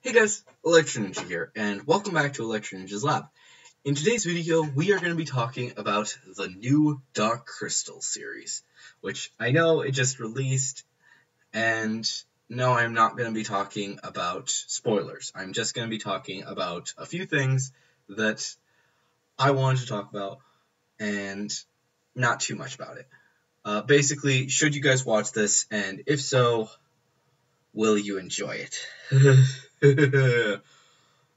Hey guys, Electro Ninja here, and welcome back to Electro Ninja's Lab. In today's video, we are going to be talking about the new Dark Crystal series, which I know it just released, and no, I'm not going to be talking about spoilers. I'm just going to be talking about a few things that I wanted to talk about, and not too much about it. Basically, should you guys watch this, and if so, will you enjoy it?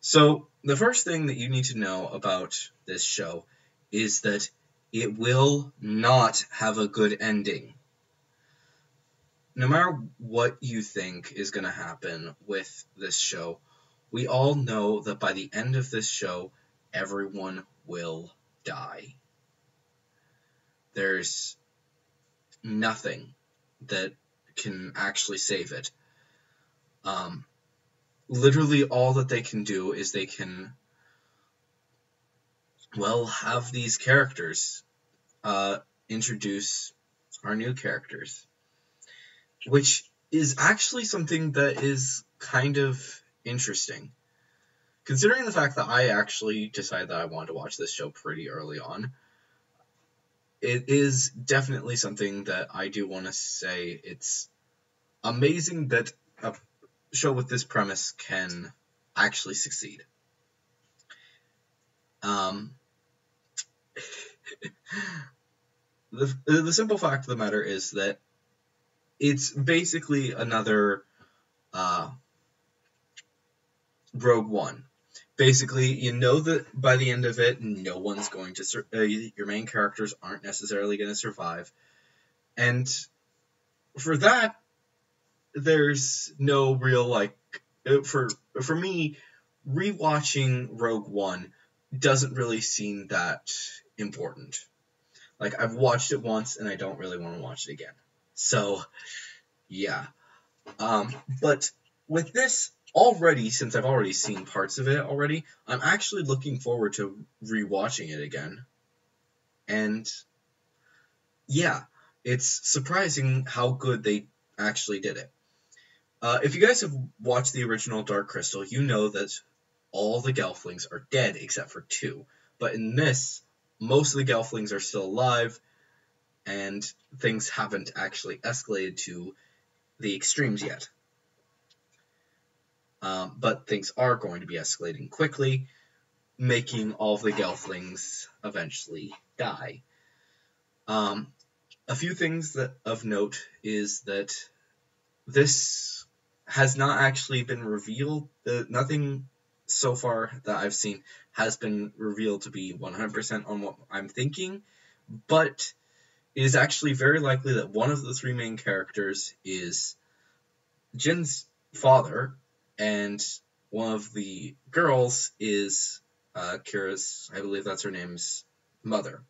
So, the first thing that you need to know about this show is that it will not have a good ending. No matter what you think is going to happen with this show, we all know that by the end of this show, everyone will die. There's nothing that can actually save it. Literally all that they can do is they can, have these characters introduce our new characters, which is actually something that is kind of interesting, considering the fact that I actually decided that I wanted to watch this show pretty early on. It is definitely something that I do want to say it's amazing that a show with this premise can actually succeed. The simple fact of the matter is that it's basically another Rogue One. Basically, you know that by the end of it, no one's going to your main characters aren't necessarily going to survive, and for that, there's no real for me, rewatching Rogue One doesn't really seem that important. Like, I've watched it once and I don't really want to watch it again. So, yeah. But with this already, since I've already seen parts of it already, I'm actually looking forward to rewatching it again. And yeah, it's surprising how good they actually did it. If you guys have watched the original Dark Crystal, you know that all the Gelflings are dead except for 2. But in this, most of the Gelflings are still alive, and things haven't actually escalated to the extremes yet. But things are going to be escalating quickly, making all of the Gelflings eventually die. A few things that of note is that this has not actually been revealed. Nothing so far that I've seen has been revealed to be 100% on what I'm thinking, but it is actually very likely that one of the 3 main characters is Jin's father, and one of the girls is Kira's, I believe that's her name's, mother.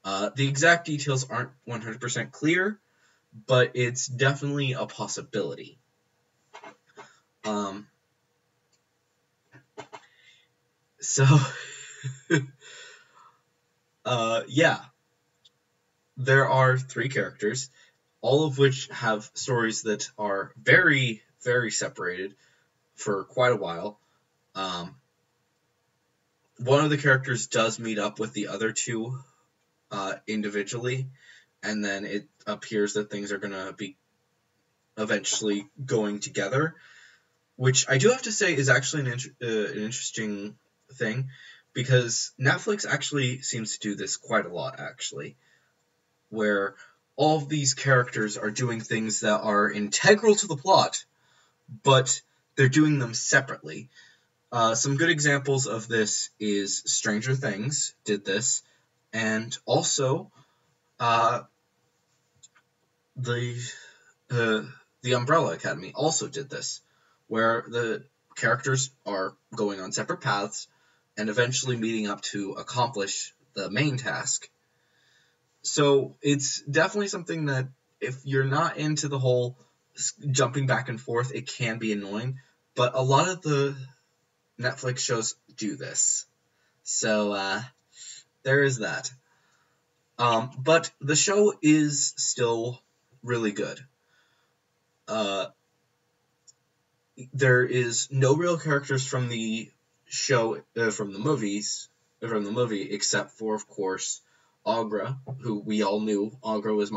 The exact details aren't 100% clear, but it's definitely a possibility. So, yeah. There are 3 characters, all of which have stories that are very, very separated for quite a while. One of the characters does meet up with the other 2 individually, and then it appears that things are going to be eventually going together, which I do have to say is actually an interesting thing, because Netflix actually seems to do this quite a lot, actually, where all of these characters are doing things that are integral to the plot, but they're doing them separately. Some good examples of this is Stranger Things did this, and also the Umbrella Academy also did this, where the characters are going on separate paths and eventually meeting up to accomplish the main task. So it's definitely something that if you're not into the whole jumping back and forth, it can be annoying, but a lot of the Netflix shows do this. So there is that. But the show is still really good. there is no real characters from the show, from the movie, except for, of course, Aughra, who we all knew Aughra was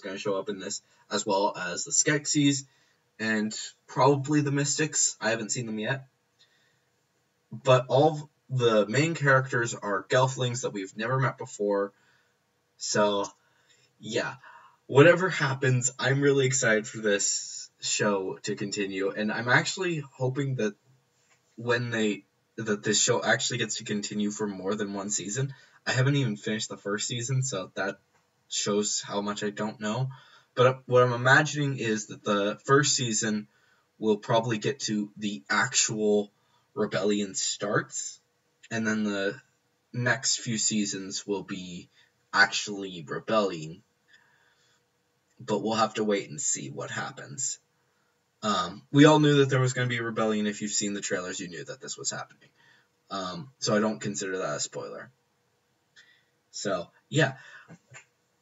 going to show up in this, as well as the Skeksis, and probably the Mystics. I haven't seen them yet. But all the main characters are Gelflings that we've never met before. So, yeah. Whatever happens, I'm really excited for this show to continue. And I'm actually hoping that that this show actually gets to continue for more than one season. I haven't even finished the first season, so that shows how much I don't know. But what I'm imagining is that the first season will probably get to the actual rebellion starts, and then the next few seasons will be actually rebelling. But we'll have to wait and see what happens. We all knew that there was going to be a rebellion. If you've seen the trailers, you knew that this was happening. So I don't consider that a spoiler. So, yeah.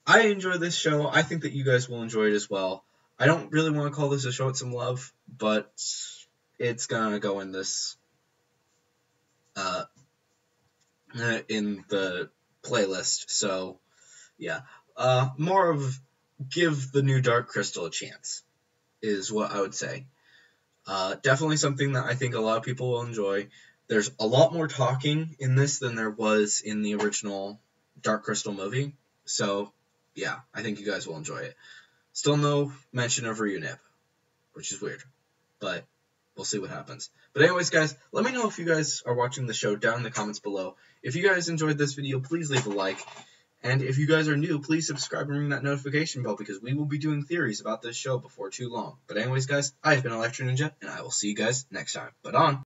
I enjoy this show. I think that you guys will enjoy it as well. I don't really want to call this a show it some love, but it's going to go in this in the playlist. So, yeah. More of give the new Dark Crystal a chance is what I would say. Definitely something that I think a lot of people will enjoy. There's a lot more talking in this than there was in the original Dark Crystal movie. So, yeah, I think you guys will enjoy it. Still no mention of Ryunib, which is weird. But we'll see what happens. But anyways, guys, let me know if you guys are watching the show down in the comments below. If you guys enjoyed this video, please leave a like. And if you guys are new, please subscribe and ring that notification bell because we will be doing theories about this show before too long. But anyways, guys, I've been Electro Ninja, and I will see you guys next time. But on!